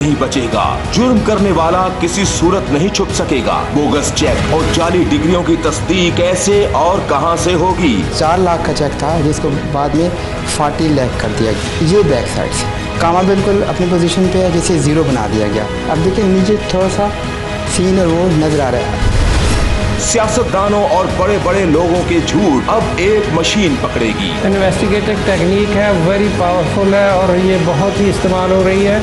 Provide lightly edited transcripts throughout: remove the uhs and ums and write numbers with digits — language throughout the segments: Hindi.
नहीं बचेगा। जुर्म करने वाला किसी सूरत नहीं छुप सकेगा। बोगस चेक और जाली डिग्रियों की तस्दीक कैसे और कहां से होगी। 4 लाख का चेक था जिसको बाद में 40 लाख कर दिया गया। ये बैक साइड से कामा बिल्कुल अपनी पोजीशन पे है, जिसे ज़ीरो बना दिया गया। अब देखिए नीचे थोड़ा सा सीन और वो नजर आ रहा है। सियासतदानों और बड़े बड़े लोगों के झूठ अब एक मशीन पकड़ेगी। इन्वेस्टिगेटिव टेक्निक है, वेरी पावरफुल है और ये बहुत ही इस्तेमाल हो रही है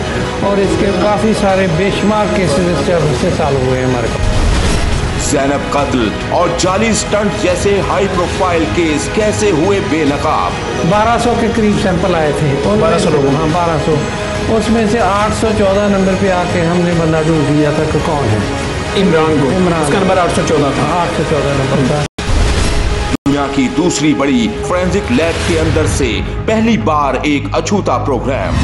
और इसके काफ़ी सारे बेशुमार केसेस इससे सॉल्व हुए हैं हमारे पास। ज़ैनब कत्ल और जाली स्टंट जैसे हाई प्रोफाइल केस कैसे हुए बेनकाब। 1200 के करीब सैंपल आए थे। 1200 लोग। हाँ 1200, उसमें से 814 नंबर पे आके हमने बंदा ढूंढ लिया था कि कौन है। इमरान को, उसका नंबर 814 था। 814 नंबर था। दुनिया की दूसरी बड़ी फोरेंसिक लैब के अंदर से पहली बार एक अछूता प्रोग्राम।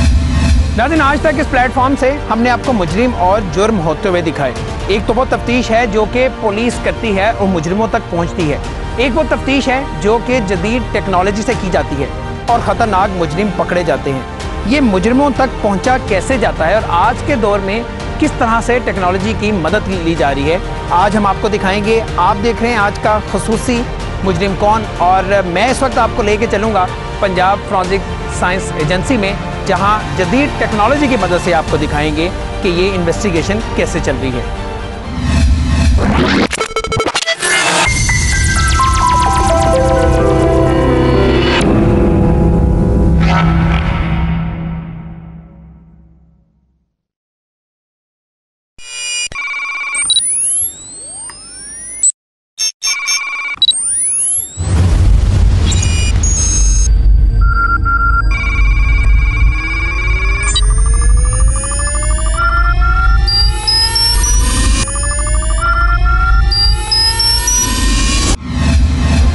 नाज़रीन, आज तक इस प्लेटफॉर्म से हमने आपको मुजरिम और जुर्म होते हुए दिखाए। एक तो वो तफ्तीश है जो कि पुलिस करती है और मुजरिमों तक पहुंचती है। एक वो तफ्तीश है जो कि जदीद टेक्नोलॉजी से की जाती है और ख़तरनाक मुजरिम पकड़े जाते हैं। ये मुजरिमों तक पहुंचा कैसे जाता है और आज के दौर में किस तरह से टेक्नोलॉजी की मदद ली जा रही है, आज हम आपको दिखाएंगे। आप देख रहे हैं आज का खुसूसी मुजरिम कौन, और मैं इस वक्त आपको लेके चलूँगा पंजाब फोरेंसिक साइंस एजेंसी में, जहां जदीद टेक्नोलॉजी की मदद से आपको दिखाएंगे कि ये इन्वेस्टिगेशन कैसे चल रही है।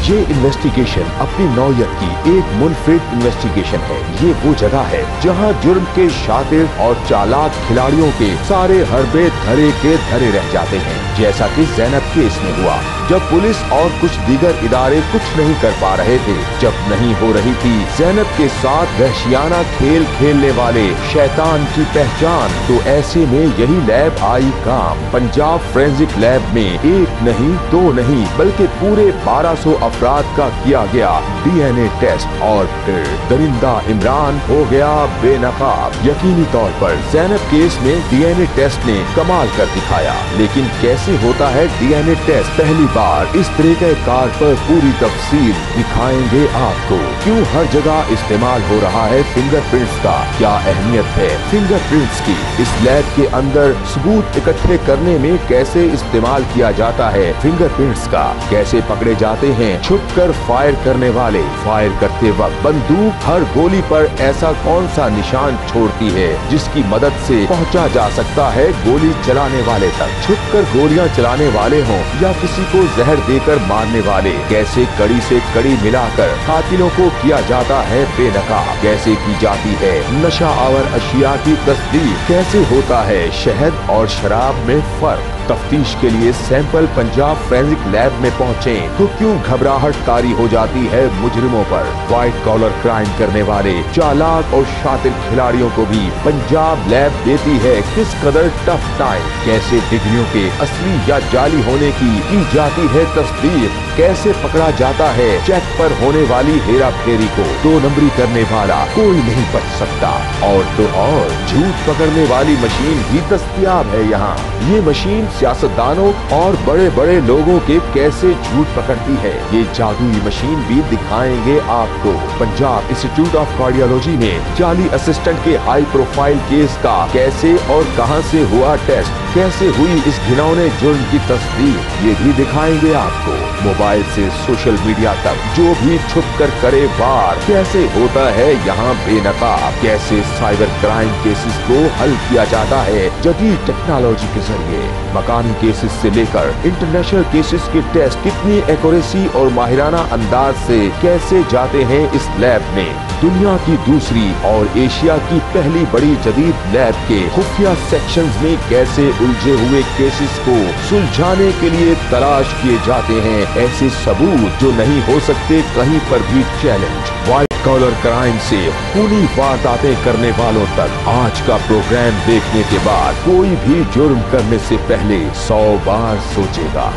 ये इन्वेस्टिगेशन अपनी नौयत की एक मुनफरिद इन्वेस्टिगेशन है। ये वो जगह है जहां जुर्म के शातिर और चालाक खिलाड़ियों के सारे हरबे धरे के धरे रह जाते हैं, जैसा कि ज़ैनब केस में हुआ, जब पुलिस और कुछ दीगर इदारे कुछ नहीं कर पा रहे थे, जब नहीं हो रही थी ज़ैनब के साथ वहशियाना खेल खेलने वाले शैतान की पहचान, तो ऐसे में यही लैब आई काम। पंजाब फोरेंसिक लैब में एक नहीं, दो नहीं, बल्कि पूरे 1200 अफराद का किया गया DNA टेस्ट और फिर दरिंदा इमरान हो गया बेनकाब। यकीनी तौर पर ज़ैनब केस में DNA टेस्ट ने कमाल कर दिखाया, लेकिन कैसे होता है DNA टेस्ट, पहली बार इस तरीक़ेकार पर पूरी तफसील दिखाएंगे आपको। क्यों हर जगह इस्तेमाल हो रहा है फिंगरप्रिंट्स का, क्या अहमियत है फिंगरप्रिंट्स की, इस लैब के अंदर सबूत इकट्ठे करने में कैसे इस्तेमाल किया जाता है फिंगरप्रिंट्स का, कैसे पकड़े जाते हैं छुपकर फायर करने वाले, फायर करते वक्त बंदूक हर गोली पर ऐसा कौन सा निशान छोड़ती है जिसकी मदद से पहुंचा जा सकता है गोली चलाने वाले तक, छुपकर गोलियां चलाने वाले हों या किसी को जहर देकर मारने वाले, कैसे कड़ी से कड़ी मिलाकर कातिलों को किया जाता है बेनकाब, कैसे की जाती है नशा आवर अशिया की तस्दीक, कैसे होता है शहद और शराब में फर्क। तफ्तीश के लिए सैंपल पंजाब फोरेंसिक लैब में पहुँचे तो क्यों घबराहट तारी हो जाती है मुजरिमों पर। व्हाइट कॉलर क्राइम करने वाले चालाक और शातिर खिलाड़ियों को भी पंजाब लैब देती है किस कदर टफ टाइम, कैसे डिग्रियों के असली या जाली होने की जाती है तस्दीक, कैसे पकड़ा जाता है चेक पर होने वाली हेरा फेरी को। 2 नंबरी करने वाला कोई नहीं बच सकता, और तो और झूठ पकड़ने वाली मशीन भी दस्तयाब है यहाँ। ये मशीन सियासतदानों और बड़े बड़े लोगों के कैसे झूठ पकड़ती है, ये जादुई मशीन भी दिखाएंगे आपको। पंजाब इंस्टीट्यूट ऑफ कार्डियोलॉजी में जाली असिस्टेंट के हाई प्रोफाइल केस का कैसे और कहां से हुआ टेस्ट, कैसे हुई इस घिनौने जुर्म की तस्दीक, ये भी दिखाएंगे आपको। मोबाइल से सोशल मीडिया तक जो भी छुप कर करे वार, कैसे होता है यहाँ बेनकाब, कैसे साइबर क्राइम केसेस को हल किया जाता है जदीद टेक्नोलॉजी के जरिए। मकानी केसेस से लेकर इंटरनेशनल केसेस के टेस्ट कितनी एक्यूरेसी और माहिराना अंदाज से कैसे जाते हैं इस लैब में। दुनिया की दूसरी और एशिया की पहली बड़ी जदीद लैब के खुफिया सेक्शंस में कैसे उलझे हुए केसेस को सुलझाने के लिए तलाश किए जाते हैं ऐसे सबूत जो नहीं हो सकते कहीं पर भी चैलेंज। व्हाइट कॉलर क्राइम से खूनी वारदातें करने वालों तक, आज का प्रोग्राम देखने के बाद कोई भी जुर्म करने से पहले 100 बार सोचेगा।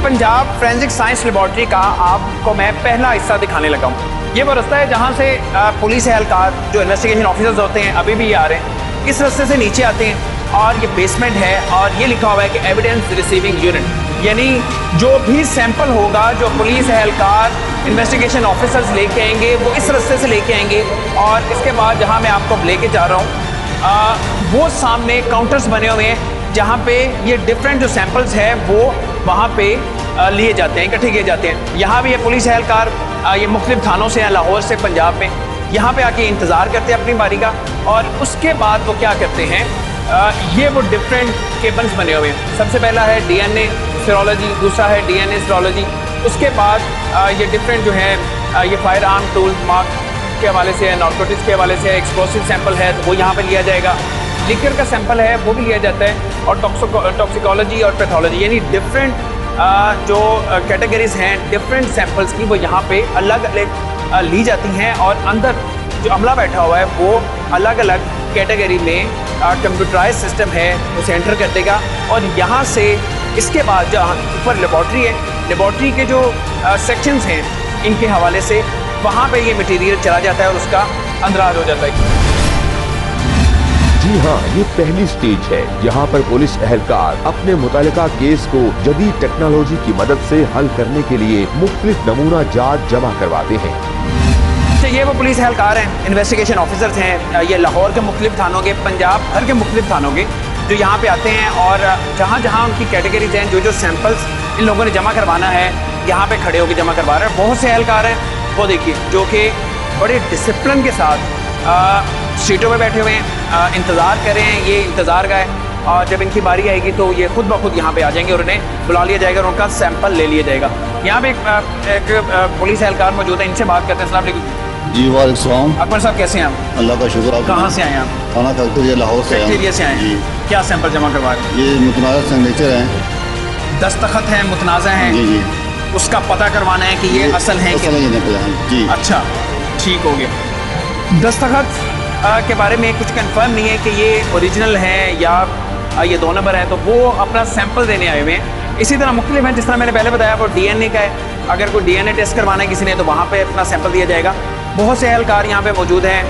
पंजाब फोरेंसिक साइंस लेबोरेटरी का आपको मैं पहला हिस्सा दिखाने लगा हूँ। ये वो रास्ता है जहाँ से पुलिस एहलकार जो इन्वेस्टिगेशन ऑफिसर्स होते हैं अभी भी ये आ रहे हैं, इस रास्ते से नीचे आते हैं और ये बेसमेंट है और ये लिखा हुआ है कि एविडेंस रिसीविंग यूनिट, यानी जो भी सैंपल होगा जो पुलिस एहलकार इन्वेस्टिगेशन ऑफिसर्स लेके आएंगे वो इस रास्ते से लेके आएंगे और इसके बाद जहाँ मैं आपको लेके जा रहा हूँ वो सामने काउंटर्स बने हुए हैं जहाँ पे ये डिफरेंट जो सैंपल्स हैं वो वहाँ पे लिए जाते हैं, इकट्ठे किए जाते हैं। यहाँ भी ये पुलिस एहलकार ये मुख्तलिफ थानों से हैं, लाहौर से, पंजाब में, यहाँ पे आके इंतज़ार करते हैं अपनी बारी का और उसके बाद वो क्या करते हैं, ये वो डिफरेंट केबल्स बने हुए हैं। सबसे पहला है DNA सीरोलॉजी, दूसरा है DNA सीरोलॉजी, उसके बाद ये डिफरेंट जो है ये फायर आर्म टूल मार्क के हवाले से है, नार्कोटिक्स के हवाले से है, एक्सप्लोसिव सैंपल है तो वो यहाँ पे लिया जाएगा, लिकर का सैंपल है वो भी लिया जाता है और टॉक्सिकोलॉजी और पैथोलॉजी, यानी डिफरेंट जो कैटेगरीज हैं डिफरेंट सैंपल्स की वो यहाँ पे अलग अलग ली जाती हैं और अंदर जो अमला बैठा हुआ है वो अलग अलग कैटेगरी में कंप्यूटराइज सिस्टम है उसे एंटर कर देगा और यहाँ से इसके बाद जहाँ ऊपर लेबॉर्ट्री है, लेबॉर्ट्री के जो सेक्शंस हैं इनके हवाले से वहाँ पे ये मटेरियल चला जाता है और उसका अंदराज हो जाता है। जी हाँ, ये पहली स्टेज है जहाँ पर पुलिस एहलकार अपने मुतालिका केस को जदीद टेक्नोलॉजी की मदद से हल करने के लिए मुख्तलिफ नमूना जात जमा करवाते हैं। ये वो पुलिस एहलकार हैं, इन्वेस्टिगेशन ऑफिसर्स हैं, ये लाहौर के मुख्तलिफ थानों के, पंजाब भर के मुख्तलिफ थानों के, जो यहाँ पे आते हैं और जहाँ जहाँ उनकी कैटेगरीज हैं, जो सैंपल्स इन लोगों ने जमा करवाना है यहाँ पे खड़े होकर जमा करवा रहे हैं। बहुत से एहलकार हैं वो देखिए जो कि बड़े डिसिप्लिन के साथ सीटों पे बैठे हुए हैं, इंतज़ार कर रहे हैं। ये इंतज़ार का है और जब इनकी बारी आएगी तो ये खुद ब खुद यहाँ पे आ जाएंगे और उन्हें बुला लिया जाएगा और उनका सैंपल ले लिया जाएगा। यहाँ पे एक पुलिस एहलकार मौजूद है, इनसे बात करते हैं। अस्सलाम वालेकुम। जी वालेकुम। अकबर साहब कैसे हैं आप? अल्लाह का शुक्र। आप कहाँ से आए हैं आप? थाना फैक्ट्री लाहौर से आए हैं। क्या सैंपल जमा करवा रहे हैं? ये मुतनाज़ा सिग्नेचर हैं, दस्तखत हैं, मुतनाज़ा हैं। जी जी, उसका पता करवाना है कि ये असल है जी। अच्छा, ठीक हो गया। दस्तखत के बारे में कुछ कंफर्म नहीं है कि ये ओरिजिनल है या ये 2 नंबर है, तो वो अपना सैंपल देने आए हुए हैं। इसी तरह मुख्तलिफ हैं, जिस तरह मैंने पहले बताया वो DNA का है, अगर कोई DNA टेस्ट करवाना है किसी ने तो वहाँ पे अपना सैंपल दिया जाएगा। बहुत से एहलकार यहाँ पे मौजूद हैं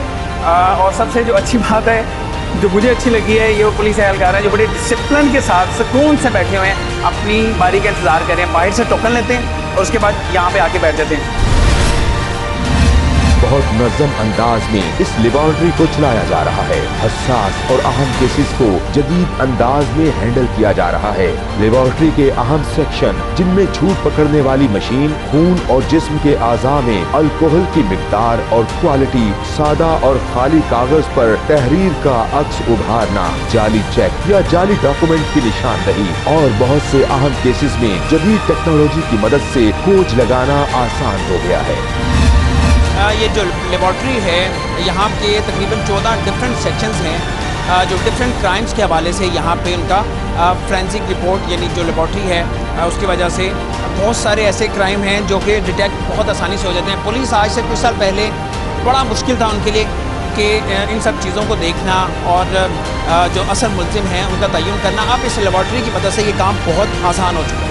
और सबसे जो अच्छी बात है जो मुझे अच्छी लगी है ये वो पुलिस एहलकार हैं जो बड़े डिसिप्लिन के साथ सुकून से बैठे हुए हैं, अपनी बारी का इंतज़ार कर रहे हैं, बाहर से टोकन लेते हैं और उसके बाद यहाँ पे आके बैठ जाते हैं। बहुत मुनज़्ज़म अंदाज में इस लेबॉर्ट्री को चलाया जा रहा है। हसास और अहम केसेस को जदीद अंदाज में हैंडल किया जा रहा है। लेबॉर्ट्री के अहम सेक्शन जिनमें झूठ पकड़ने वाली मशीन, खून और जिस्म के आज़ा में अल्कोहल की मिकदार और क्वालिटी, सादा और खाली कागज पर तहरीर का अक्स उभारना, जाली चेक या जाली डॉक्यूमेंट की निशानदही और बहुत से अहम केसेस में जदीद टेक्नोलॉजी की मदद से खोज लगाना आसान हो गया है। ये जो लेबॉर्ट्री है यहाँ के तकरीबन 14 डिफरेंट सेक्शंस हैं जो डिफरेंट क्राइम्स के हवाले से यहाँ पे उनका फोरेंसिक रिपोर्ट यानी जो लेबॉर्ट्री है उसकी वजह से बहुत सारे ऐसे क्राइम हैं जो कि डिटेक्ट बहुत आसानी से हो जाते हैं। पुलिस आज से कुछ साल पहले बड़ा मुश्किल था उनके लिए कि इन सब चीज़ों को देखना और जो असल मुलजिम हैं उनका तयन करना। अब इस लेबॉर्ट्री की मदद से ये काम बहुत आसान हो चुका है।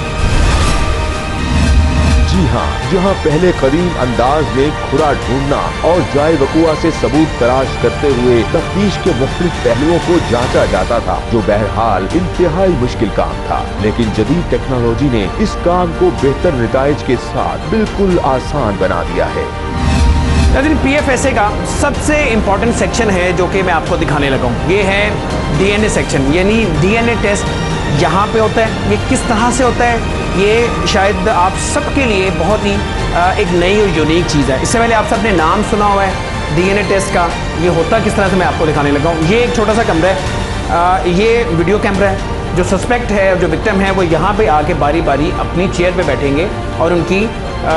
जी हाँ, जहाँ पहले करीम अंदाज में खुरा ढूंढना और जाए वकुआ से सबूत तलाश करते हुए तफ्तीश के मुख्तलिफ पहलुओं को जांचा जाता था, जो बहरहाल इंतहाई मुश्किल काम था, लेकिन जदीद टेक्नोलॉजी ने इस काम को बेहतर नताइज के साथ बिल्कुल आसान बना दिया है। लेकिन PFSA का सबसे इम्पोर्टेंट सेक्शन है जो कि मैं आपको दिखाने लगा हूँ, ये है DNA सेक्शन, यानी DNA टेस्ट यहाँ पे होता है। ये किस तरह से होता है ये शायद आप सबके लिए बहुत ही एक नई और यूनिक चीज़ है। इससे पहले आप सबने नाम सुना हुआ है DNA टेस्ट का, ये होता किस तरह से मैं आपको दिखाने लगा हूँ। ये एक छोटा सा कमरा है, ये वीडियो कैमरा है। जो सस्पेक्ट है और जो विक्टिम है वो यहाँ पे आके बारी बारी अपनी चेयर पे बैठेंगे और उनकी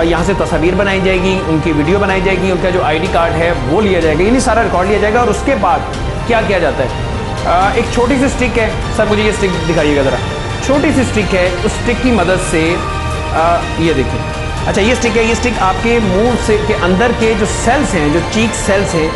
यहाँ से तस्वीर बनाई जाएगी, उनकी वीडियो बनाई जाएगी, उनका जो ID कार्ड है वो लिया जाएगा, यानी सारा रिकॉर्ड लिया जाएगा। और उसके बाद क्या किया जाता है, एक छोटी सी स्टिक है, सर मुझे ये स्टिक दिखाइएगा ज़रा, छोटी सी स्टिक है, उस स्टिक की मदद से ये देखिए अच्छा ये स्टिक है, ये स्टिक आपके मुंह से के अंदर के जो सेल्स हैं, जो चीक सेल्स हैं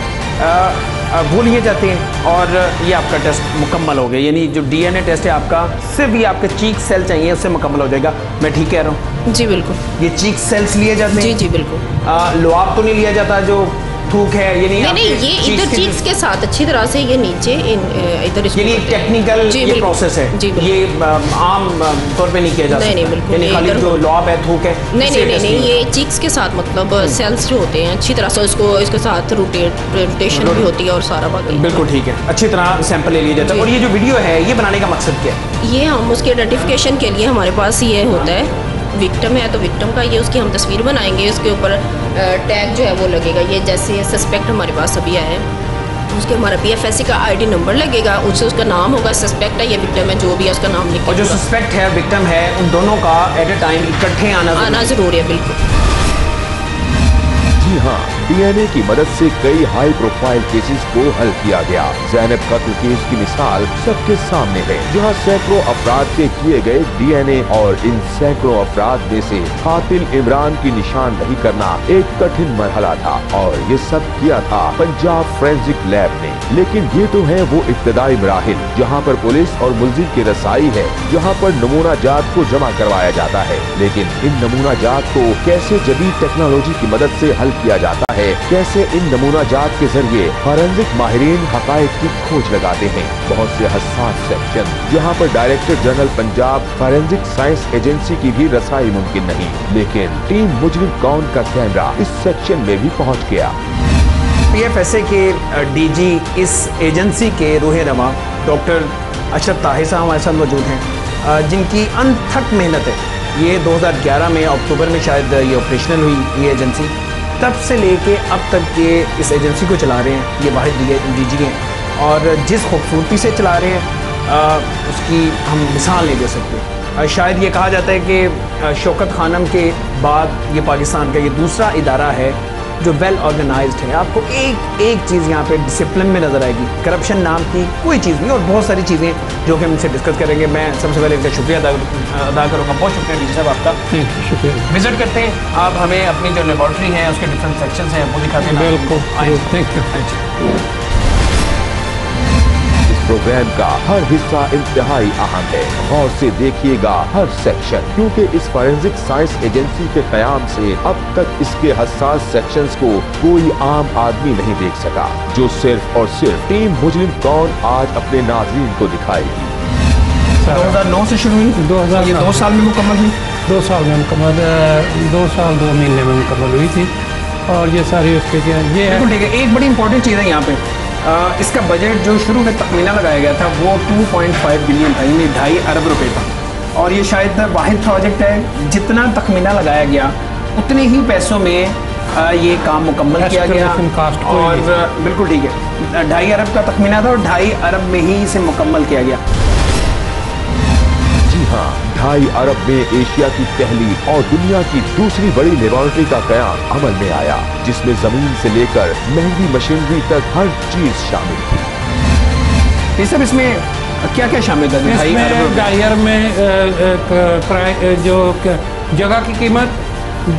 वो लिए जाते हैं और ये आपका टेस्ट मुकम्मल हो गया। यानी जो डीएनए टेस्ट है आपका, सिर्फ ये आपके चीक सेल चाहिए, उससे मुकम्मल हो जाएगा। मैं ठीक कह रहा हूँ? जी बिल्कुल। ये चीक सेल्स लिए जाते हैं? जी जी बिल्कुल। लुआब तो नहीं लिया जाता जो थूक है? ये नहीं, ये इधर चीक्स के साथ अच्छी तरह से ये नीचे इधर ये टेक्निकल ये प्रोसेस है जी, ये आम तौर पे नहीं किया जाता? नहीं बिल्कुल। यानी खाली जो लॉब है, थूक है? नहीं, ये चीक्स के साथ मतलब सेल्स जो होते हैं अच्छी तरह से इसके साथ रोटेशन भी होती है और सारा बाकी। बिल्कुल ठीक है, अच्छी तरह सैंपल ले लिया जाता है। और ये जो वीडियो है ये बनाने का मकसद क्या है? ये हम उसके आइडेंटिफिकेशन के लिए हमारे पास ये होता है, विक्टिम है तो विक्टिम का ये उसकी हम तस्वीर बनाएंगे, उसके ऊपर टैग जो है वो लगेगा। ये जैसे सस्पेक्ट हमारे पास अभी आया है, उसके हमारा PFSC का ID नंबर लगेगा, उससे उसका नाम होगा, सस्पेक्ट है ये विक्टिम है, जो भी है उसका नाम लिखेगा। और जो सस्पेक्ट है विक्टिम है, उन दोनों का एट ए टाइम इकट्ठे आना जरूरी है। बिल्कुल जी हाँ, डीएनए की मदद से कई हाई प्रोफाइल केसेस को हल किया गया। ज़ैनब कत्ल केस की मिसाल सबके सामने है, जहाँ सैकड़ों अफराद के किए गए डीएनए और इन सैकड़ों अफराद में से कातिल इमरान की निशानदही करना एक कठिन मरहला था और ये सब किया था पंजाब फोरेंसिक लैब ने। लेकिन ये तो है वो इब्तदाई मराहिल जहाँ पर पुलिस और मुलजिम की रसाई है, जहाँ पर नमूना जात को जमा करवाया जाता है। लेकिन इन नमूना जात को कैसे जदीद टेक्नोलॉजी की मदद से हल किया जाता है, कैसे इन नमूना जात के जरिए फोरेंसिक माहिरीन हकायक की खोज लगाते हैं। बहुत से हसास सेक्शन जहां पर director general Punjab forensic science agency की भी रसाई मुमकिन नहीं, लेकिन टीम मुजरिम कौन का कैमरा इस सेक्शन में भी पहुंच गया। PFSA के DG इस एजेंसी के रूह रवा डॉक्टर अशरफ ताहिर साहब हमारे साथ मौजूद हैं, जिनकी अनथक मेहनत है। ये 2011 में अक्टूबर में शायद ये ऑपरेशनल हुई ये एजेंसी, तब से लेके अब तक ये इस एजेंसी को चला रहे हैं। ये वाहिद DG हैं और जिस खूबसूरती से चला रहे हैं उसकी हम मिसाल नहीं दे सकते। शायद ये कहा जाता है कि शौकत खानम के बाद ये पाकिस्तान का ये दूसरा इदारा है जो वेल ऑर्गेनाइज्ड है। आपको एक चीज़ यहाँ पे डिसिप्लिन में नज़र आएगी, करप्शन नाम की कोई चीज़ नहीं, और बहुत सारी चीज़ें जो कि हम इनसे डिस्कस करेंगे। मैं सबसे पहले इनका शुक्रिया अदा करूँगा। बहुत शुक्रिया डीजी साहब आपका। शुक्रिया। विजिट करते हैं, आप हमें अपनी जो लेबॉर्ट्री है उसके डिफरेंट सेक्शंस हैं वो दिखाते हैं। बिल्कुल, थैंक यू। प्रोग्राम का हर हिस्सा इंतहाई अहम है, गौर से देखिएगा हर सेक्शन, क्योंकि इस फोरेंसिक साइंस एजेंसी के कयाम से अब तक इसके हसास सेक्शंस को कोई आम आदमी नहीं देख सका, जो सिर्फ और सिर्फ टीम मुजरिम कौन आज अपने नाज़रीन को दिखाएगी। 2009 से शुरू हुई, 2009 2 साल में मुकम्मल हुई। 2 साल में मुकम्मल, 2 साल 2 महीने में मुकम्मल हुई थी। और ये सारी उसके ये है। ठीक है, एक बड़ी इंपॉर्टेंट चीज़ है यहाँ पे, इसका बजट जो शुरू में तखमीना लगाया गया था वो 2.5 बिलियन था, यानी 2.5 अरब रुपए था। और ये शायद वाहिद प्रोजेक्ट है जितना तखमीना लगाया गया उतने ही पैसों में ये काम मुकम्मल किया गया। और बिल्कुल ठीक है, 2.5 अरब का तखमीना था और 2.5 अरब में ही इसे मुकम्मल किया गया। जी हाँ, 2.5 अरब में एशिया की पहली और दुनिया की दूसरी बड़ी लेबॉर्ट्री का कयाम अमल में आया, जिसमें जमीन से लेकर महंगी मशीनरी तक हर चीज शामिल थी। ये सब इसमें क्या क्या शामिल था? 2.5 अरब में जो जगह की कीमत,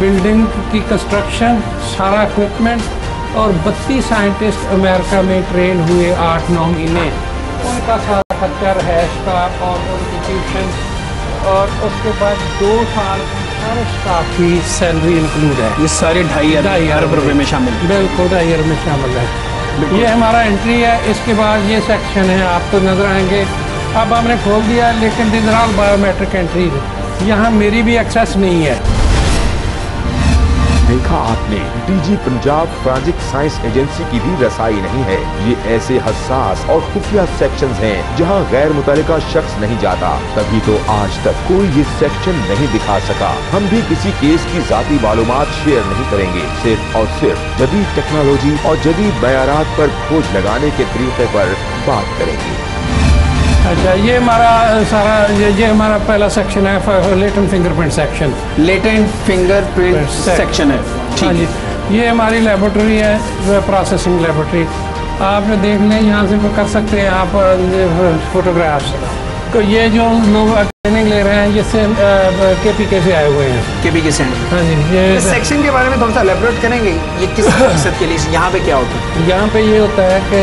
बिल्डिंग की कंस्ट्रक्शन, सारा इक्विपमेंट और 32 साइंटिस्ट अमेरिका में ट्रेन हुए 8-9 महीने, उनका सारा खर्चा रहायश का और उनकी ट्यूशन, और उसके बाद 2 साल सारे स्टाफ की सैलरी इंक्लूड है। ये सारे 2.5 अरब रुपए में शामिल है। बिल्कुल 2.5 अरब में शामिल है। ये हमारा एंट्री है। इसके बाद ये सेक्शन है, आपको नजर आएंगे। अब हमने खोल दिया, लेकिन this are all biometric entries. यहाँ मेरी भी एक्सेस नहीं है। देखा आपने, DG Punjab forensic science agency की भी रसाई नहीं है। ये ऐसे हसास और खुफिया सेक्शंस हैं जहां गैर मुतल्लिका शख्स नहीं जाता, तभी तो आज तक कोई ये सेक्शन नहीं दिखा सका। हम भी किसी केस की जाती मालूमात शेयर नहीं करेंगे, सिर्फ और सिर्फ जदीद टेक्नोलॉजी और जदीद बयानात पर खोज लगाने के तरीके पर बात करेंगे। अच्छा, ये हमारा सारा ये हमारा पहला सेक्शन है, latent fingerprint section. Latent fingerprint section है, हाँ जी। ये हमारी लेबोरेटरी है, प्रोसेसिंग लेबोरेटरी। आपने देख लें, यहाँ से कर सकते हैं आप फोटोग्राफ्स। तो ये जो लोग ट्रेनिंग ले रहे हैं ये KPK से आए हुए हैं। KPK से। हाँ जी। इस सेक्शन के बारे में थोड़ा सा एलैबोरेट करेंगे, ये किस मकसद के लिए, यहाँ पे क्या होता है? यहाँ पे ये होता है कि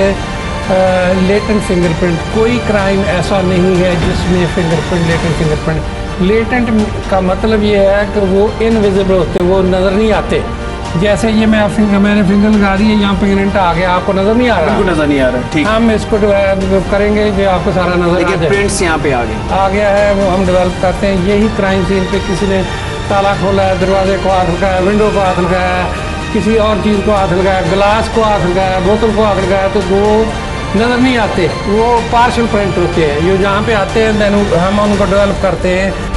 लेटेंट फिंगरप्रिंट, कोई क्राइम ऐसा नहीं है जिसमें फिंगरप्रिंट, लेटेंट फिंगरप्रिंट, लेटेंट का मतलब ये है कि वो इनविजिबल होते, वो नज़र नहीं आते। जैसे ये मैंने फिंगर लगा दी है, यहाँ फिंगरप्रिंट आ गया, आपको नज़र नहीं आ रहा, बिल्कुल नज़र नहीं आ रहा। ठीक, हम इसको डेवलप करेंगे जो आपको सारा नज़र आ जाए। प्रिंट्स यहाँ पे आ गया है, वो हम डेवलप करते हैं। यही क्राइम सीन पे किसी ने ताला खोला है, दरवाजे को हाथ लगाया, विंडो को हाथ लगाया, किसी और चीज़ को हाथ लगाया, गिलास को हाथ लगाया, बोतल को हाथ लगाया, तो वो नज़र नहीं आते, वो पार्शल प्रिंट होते हैं। ये जहाँ पे आते हैं देन हम उनको डेवलप करते हैं।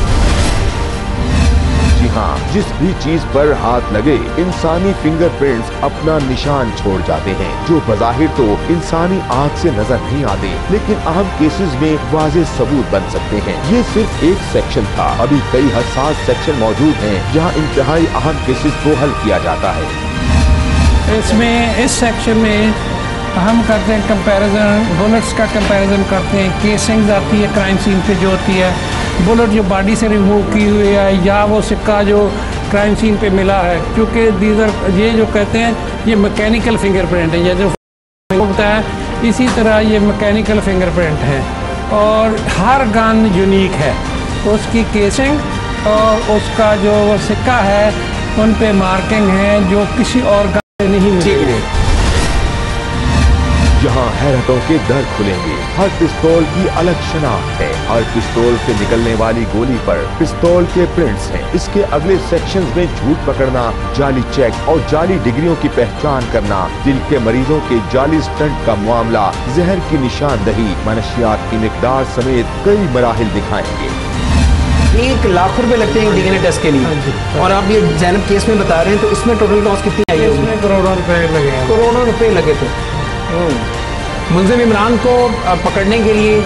जी हाँ, जिस भी चीज पर हाथ लगे इंसानी फिंगरप्रिंट्स अपना निशान छोड़ जाते हैं, जो बज़ाहिर तो इंसानी आँख से नजर नहीं आते, लेकिन अहम केसेस में वाज़ेह सबूत बन सकते हैं। ये सिर्फ एक सेक्शन था, अभी कई हसास सेक्शन मौजूद हैं जहाँ इंतहाई अहम केसेस को हल किया जाता है। इसमें इस सेक्शन में हम करते हैं कंपैरिजन, बुलेट्स का कंपैरिजन करते हैं, केसिंग्स आती है क्राइम सीन पे जो होती है, बुलेट जो बॉडी से रिमूव की हुई है या वो सिक्का जो क्राइम सीन पे मिला है, क्योंकि दीजर ये जो कहते हैं ये मैकेनिकल फिंगरप्रिंट है, ये जो होता है इसी तरह ये मैकेनिकल फिंगरप्रिंट है और हर गन यूनिक है, उसकी केसिंग और उसका जो सिक्का है उन पे मार्किंग है जो किसी और गन से नहीं मिलेगी। यहाँ हैरतों के दर खुलेंगे। हर पिस्तौल की अलग शनाख्त है, हर पिस्तौल से निकलने वाली गोली पर पिस्तौल के प्रिंट्स हैं। इसके अगले सेक्शंस में झूठ पकड़ना, जाली चेक और जाली डिग्रियों की पहचान करना, दिल के मरीजों के जाली स्टंट का मामला, जहर की निशानदही, मनशियात की मिकदार समेत कई मराहिल दिखाएंगे। 1 लाख रुपए लगते हैं DNA टेस्ट के लिए, और आप ये ज़ैनब केस में बता रहे हैं, तो इसमें टोटल कॉस्ट कितनी आई है? इसमें करोड़ों रुपए लगे हैं। करोड़ों रुपए लगे थे। मुलजिम इमरान को पकड़ने के लिए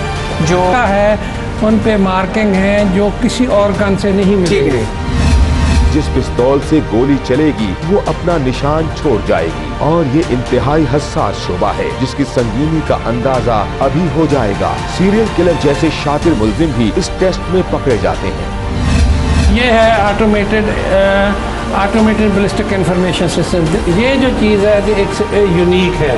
जो है उन पे मार्किंग है जो किसी और गन से नहीं मिलेगी। जिस पिस्तौल से गोली चलेगी वो अपना निशान छोड़ जाएगी, और ये इंतहाई हसास शोबा है जिसकी संगीनी का अंदाजा अभी हो जाएगा। सीरियल किलर जैसे शातिर मुलजिम भी इस टेस्ट में पकड़े जाते हैं। ये है ऑटोमेटेड बैलिस्टिक इंफॉर्मेशन सिस्टम। ये जो चीज़ है ये एक यूनिक है।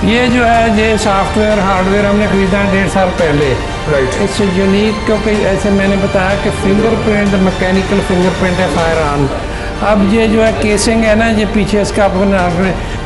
ये जो है ये सॉफ्टवेयर हार्डवेयर हमने खरीदा है 1.5 साल पहले। राइट। इससे यूनिक क्योंकि ऐसे मैंने बताया कि फिंगरप्रिंट मैकेनिकल फिंगरप्रिंट है फायर आर्म। अब ये जो है केसिंग है ना, ये पीछे इसका अपना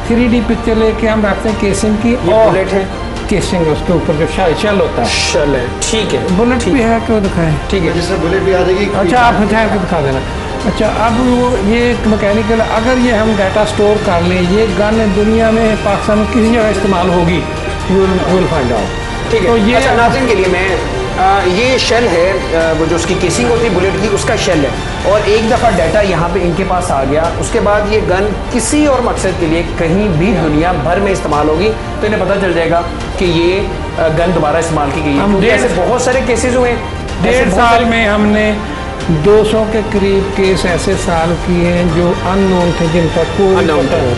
3D पिक्चर लेके हम रखते हैं केसिंग की, और बुलेट है केसिंग उसके ऊपर जो शेल होता है। शेल है, ठीक है। बुलेट भी है, क्यों दिखाएं? ठीक है, जिसमें बुलेट भी आ जाएगी। अच्छा, आप ठहर के दिखा देना। अच्छा, अब वो ये एक मैकेनिकल, अगर ये हम डाटा स्टोर कर लें, ये गन दुनिया में पाकिस्तान में किसी जगह इस्तेमाल होगी, विल फाइंड आउट। ठीक है। तो ये अच्छा, नाज़रीन के लिए मैं ये शेल है, वो जो उसकी केसिंग होती है बुलेट की, उसका शेल है, और एक दफ़ा डाटा यहाँ पे इनके पास आ गया, उसके बाद ये गन किसी और मकसद के लिए कहीं भी दुनिया भर में इस्तेमाल होगी तो इन्हें पता चल जाएगा कि ये गन दोबारा इस्तेमाल की गई है। क्योंकि ऐसे बहुत सारे केसेस हुए। 1.5 साल में हमने 200 के करीब केस ऐसे सॉल्व किए हैं जो अननोन थे, जिनका कोई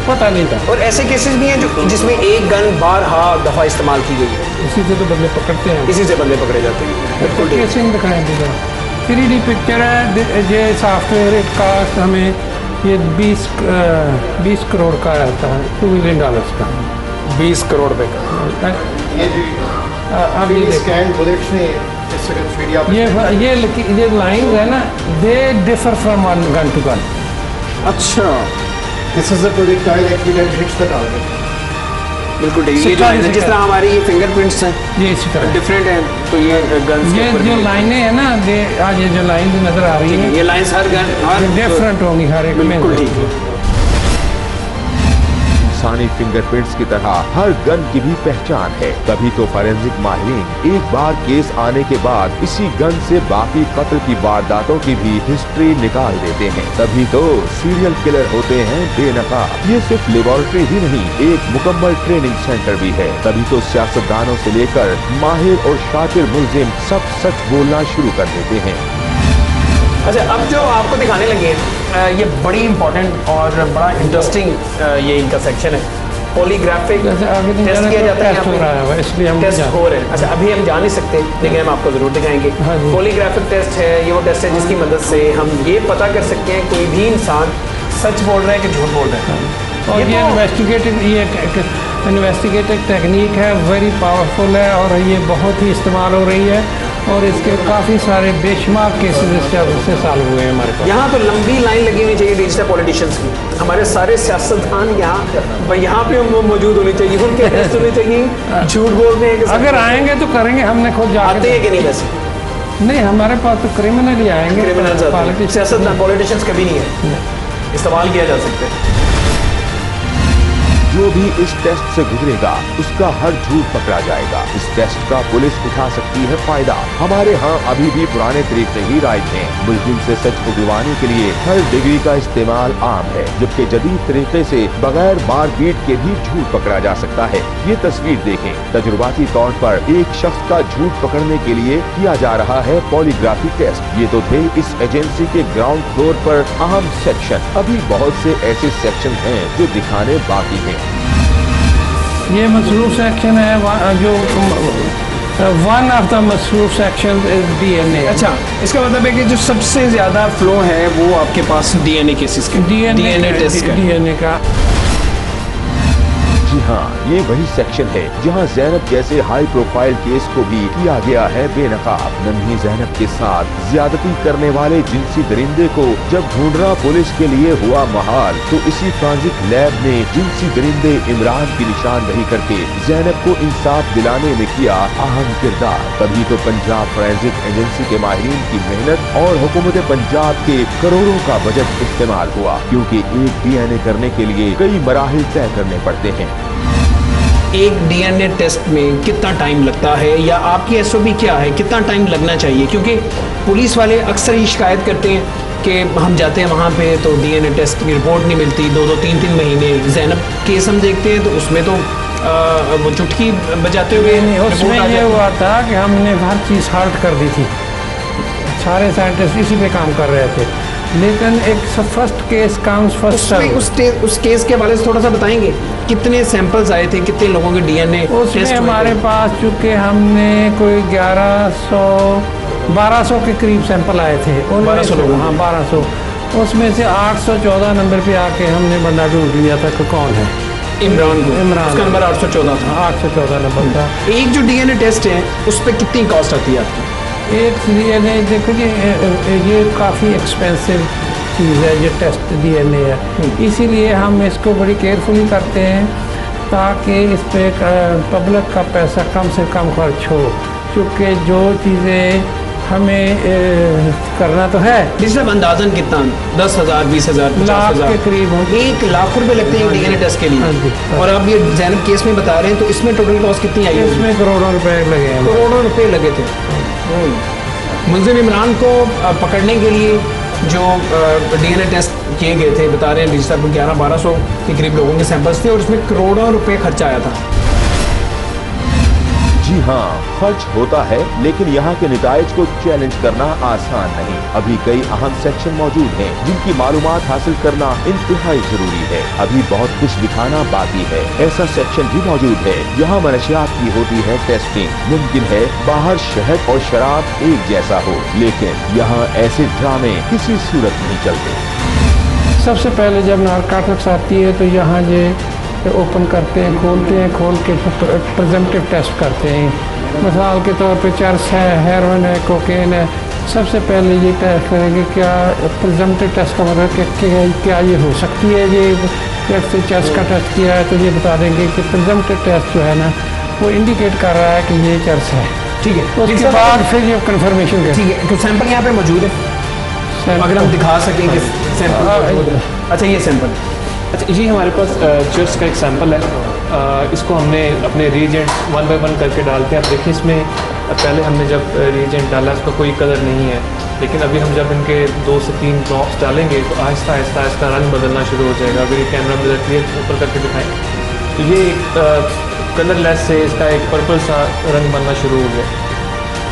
पता नहीं था। और ऐसे केसेस भी हैं जो जिसमें एक गन बारहा दफ़ा इस्तेमाल की गई है। इसी से तो बंदे पकड़ते हैं, इसी से बंदे पकड़े जाते हैं। बिल्कुल। केसिंग दिखाएं दीजिए। 3D पिक्चर है, ये सॉफ्टवेयर एक कास्ट हमें ये 20 करोड़ का आता है, $2 मिलियन का। 20 करोड़ रुपए का। अब ये स्कैन बुलेट्स ने ये लाइन है ना, they differ from one gun to gun. अच्छा, this is the projectile actually that hits the target. बिल्कुल ठीक है। ये जो है, जिस तरह हमारी ये फिंगरप्रिंट्स हैं ये इसी तरह डिफरेंट हैं, तो ये गन्स ये जो लाइनें हैं ना, आज ये जो लाइन नजर आ रही है, ये लाइंस हर गन डिफरेंट होंगी हर एक में। बिल्कुल ठीक है। इंसानी फिंगरप्रिंट्स की तरह हर गन की भी पहचान है, तभी तो फॉरेंसिक माहिरीन एक बार केस आने के बाद इसी गन से बाकी कत्ल की वारदातों की भी हिस्ट्री निकाल देते हैं। तभी तो सीरियल किलर होते हैं बेनकाब। ये सिर्फ लेबोरेटरी ही नहीं, एक मुकम्मल ट्रेनिंग सेंटर भी है। तभी तो सियासतदानों से लेकर माहिर और शातिर मुलजिम सब सच बोलना शुरू कर देते हैं। अच्छा, अब जो आपको दिखाने लगे हैं ये बड़ी इंपॉर्टेंट और बड़ा इंटरेस्टिंग ये इनका सेक्शन है। पॉलीग्राफिक टेस्ट किया जाता है, हो रहा है इसलिए हम टेस्ट हो रहे हैं। अच्छा, अभी हम जा नहीं सकते लेकिन हम आपको ज़रूर दिखाएंगे। पॉलीग्राफिक टेस्ट है, ये वो टेस्ट है जिसकी मदद से हम ये पता कर सकते हैं कोई भी इंसान सच बोल रहा है कि झूठ बोल रहा है। और ये इन्वेस्टिगेटिव टेक्निक है, वेरी पावरफुल है और ये बहुत ही इस्तेमाल हो रही है और इसके काफ़ी सारे बेशुमार केसेस इससे सॉल्व हुए हैं हमारे पास। यहाँ तो लंबी लाइन लगी होनी चाहिए डिजिटल पॉलिटिशियंस की। हमारे सारे सियासतदान यहाँ पे मौजूद होने चाहिए, उनके टेस्ट होने चाहिए। झूठ बोलते हैं अगर आएंगे तो करेंगे, हमने खुद जाते आते हैं कि नहीं वैसे? नहीं, हमारे पास तो क्रिमिनल ही आएंगे, सियासतदान पॉलिटिशियंस कभी नहीं है, इस्तेमाल किया जा सकता है। जो भी इस टेस्ट से गुजरेगा उसका हर झूठ पकड़ा जाएगा। इस टेस्ट का पुलिस उठा सकती है फायदा। हमारे यहाँ अभी भी पुराने तरीके ही राइज हैं। मुलजिम से सच उगलवाने के लिए हर डिग्री का इस्तेमाल आम है, जबकि जदीद तरीके से बगैर मारपीट के भी झूठ पकड़ा जा सकता है। ये तस्वीर देखें, तजुर्बाती तौर पर एक शख्स का झूठ पकड़ने के लिए किया जा रहा है पॉलीग्राफी टेस्ट। ये तो थे इस एजेंसी के ग्राउंड फ्लोर पर अहम सेक्शन। अभी बहुत से ऐसे सेक्शन हैं जो दिखाने बाकी हैं। ये मसरूफ सेक्शन है, जो वन ऑफ द मसरूफ सेक्शन इज DNA। अच्छा, इसका मतलब है कि जो सबसे ज्यादा फ्लो है वो आपके पास DNA केसेस के, DNA टेस्ट का। DNA का। जी हाँ, ये वही सेक्शन है जहाँ ज़ैनब जैसे हाई प्रोफाइल केस को भी किया गया है बेनकाब। नन्ही ज़ैनब के साथ ज्यादती करने वाले जिनसी दरिंदे को जब ढूंढना पुलिस के लिए हुआ महाल, तो इसी ट्रांजिट लैब ने जिनसी दरिंदे इमरान की निशानदही करके ज़ैनब को इंसाफ दिलाने में किया अहम किरदार। तभी तो पंजाब फोरेंसिक एजेंसी के माहिरीन की मेहनत और हुकूमत पंजाब के करोड़ों का बजट इस्तेमाल हुआ, क्योंकि एक DNA करने के लिए कई मराहिल तय करने पड़ते हैं। एक DNA टेस्ट में कितना टाइम लगता है, या आपकी SOP क्या है, कितना टाइम लगना चाहिए? क्योंकि पुलिस वाले अक्सर ही शिकायत करते हैं कि हम जाते हैं वहाँ पे तो DNA टेस्ट की रिपोर्ट नहीं मिलती, 2-2 3-3 महीने। ज़ैनब केस हम देखते हैं तो उसमें तो वो चुटकी बजाते हुए उसमें ये हुआ था कि हमने हर चीज़ हाल्ट कर दी थी, सारे साइंटिस्ट इसी पे काम कर रहे थे, लेकिन एक फर्स्ट केस काउंट्स फर्स्ट। उस केस के हवाले से थोड़ा सा बताएंगे, कितने सैंपल्स आए थे, कितने लोगों के DNA उसमें हमारे पास चूँकि हमने कोई 1200 के करीब सैंपल आए थे। 1200 लोग? हाँ, 1200। उसमें से 814 नंबर पे आके हमने बंदा ढूंढ लिया था कि कौन है। इमरान को। उसका नंबर 814 था। 814 नंबर था। एक जो DNA टेस्ट है उस पर कितनी कॉस्ट आती है आपकी? एक DNA देखो जी, ये काफ़ी एक्सपेंसिव चीज़ है, ये टेस्ट DNA है, इसीलिए हम इसको बड़ी केयरफुली करते हैं ताकि इस पर पब्लिक का पैसा कम से कम खर्च हो, क्योंकि जो चीज़ें हमें करना तो है। जिस अंदाजन कितना, 10,000, 20,000, 50,000 के करीब हो, 1 लाख रुपए लगते हैं DNA टेस्ट के लिए। और आप ये ज़ैनब केस में बता रहे हैं तो इसमें टोटल कॉस्ट कितनी आई? इसमें करोड़ों रुपए लगे हैं। करोड़ों रुपए लगे थे। मुलजिम इमरान को पकड़ने के लिए जो DNA टेस्ट किए गए थे, बता रहे हैं डिजिटल 1100-1200 के करीब लोगों के सैंपल्स थे और उसमें करोड़ों रुपए खर्चा आया था। जी हाँ, खर्च होता है, लेकिन यहाँ के नताइज को चैलेंज करना आसान नहीं। अभी कई अहम सेक्शन मौजूद हैं जिनकी मालूमात हासिल करना इंतहाई जरूरी है। अभी बहुत कुछ दिखाना बाकी है। ऐसा सेक्शन भी मौजूद है जहाँ मनशियात की होती है टेस्टिंग। मुमकिन है बाहर शहद और शराब एक जैसा हो, लेकिन यहाँ ऐसे ड्रामे किसी सूरत नहीं चलते। सबसे पहले जब नारकोटिक्स आती है तो यहाँ ये ओपन करते हैं, खोल के प्रिजम्पटिव टेस्ट करते हैं। मिसाल के तौर पे चरस है, हेरोइन है, कोकेन है, सबसे पहले ये टेस्ट करेंगे क्या प्रिजम्पटिव टेस्ट का मतलब कि क्या ये हो सकती है। ये जैसे चरस का टेस्ट किया है तो ये बता देंगे कि प्रिजम्पटिव टेस्ट जो है ना वो इंडिकेट कर रहा है कि ये चरस है। ठीक है, उसके बाद फिर ये कन्फर्मेशन कर। ठीक है, तो सैंपल यहाँ पे मौजूद है, अगर हम दिखा सकेंगे सैंपल। अच्छा, ये सैंपल। अच्छा जी, हमारे पास चर्स का एक सैंपल है। इसको हमने अपने रिएजेंट 1 बाय 1 करके डालते हैं। आप देखिए, इसमें पहले हमने जब रिएजेंट डाला इसका कोई कलर नहीं है, लेकिन अभी हम जब इनके 2 से 3 ड्रॉप्स डालेंगे तो आहिस्ता आहिस्ता आहिस्ता रंग बदलना शुरू हो जाएगा। अगर ये कैमरा में क्लियर ऊपर करके दिखाएं तो ये एक कलरलेस से इसका एक पर्पल सा रंग बनना शुरू हो गया।